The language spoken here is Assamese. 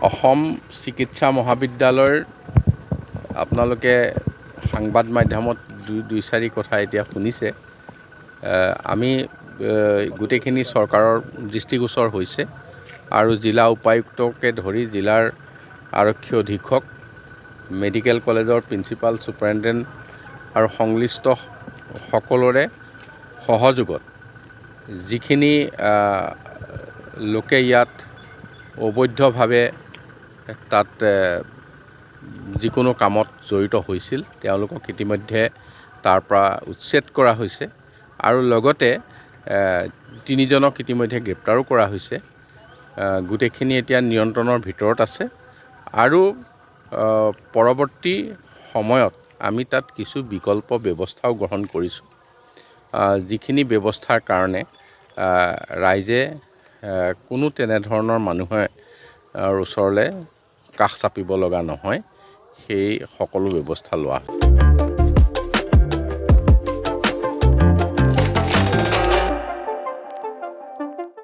অসম চিকিৎসা মহাবিদ্যালয়ৰ আপোনালোকে সংবাদ মাধ্যমত দুই চাৰি কথা এতিয়া শুনিছে। আমি গোটেইখিনি চৰকাৰৰ দৃষ্টিগোচৰ হৈছে আৰু জিলা উপায়ুক্তকে ধৰি জিলাৰ আৰক্ষী অধীক্ষক, মেডিকেল কলেজৰ প্ৰিন্সিপাল, ছুপাৰিনটেণ্ডেণ্ট আৰু সংশ্লিষ্ট সকলোৰে সহযোগত যিখিনি লোকে ইয়াত অবৈধভাৱে তাত যিকোনো কামত জড়িত হৈছিল তেওঁলোকক ইতিমধ্যে তাৰ পৰা উচ্ছেদ কৰা হৈছে আৰু লগতে তিনিজনক ইতিমধ্যে গ্ৰেপ্তাৰো কৰা হৈছে। গোটেইখিনি এতিয়া নিয়ন্ত্ৰণৰ ভিতৰত আছে আৰু পৰৱৰ্তী সময়ত আমি তাত কিছু বিকল্প ব্যৱস্থাও গ্ৰহণ কৰিছোঁ, যিখিনি ব্যৱস্থাৰ কাৰণে ৰাইজে কোনো তেনেধৰণৰ মানুহৰ ওচৰলৈ কাষ চাপিব লগা নহয়, সেই সকলো ব্যৱস্থা লোৱা হয়।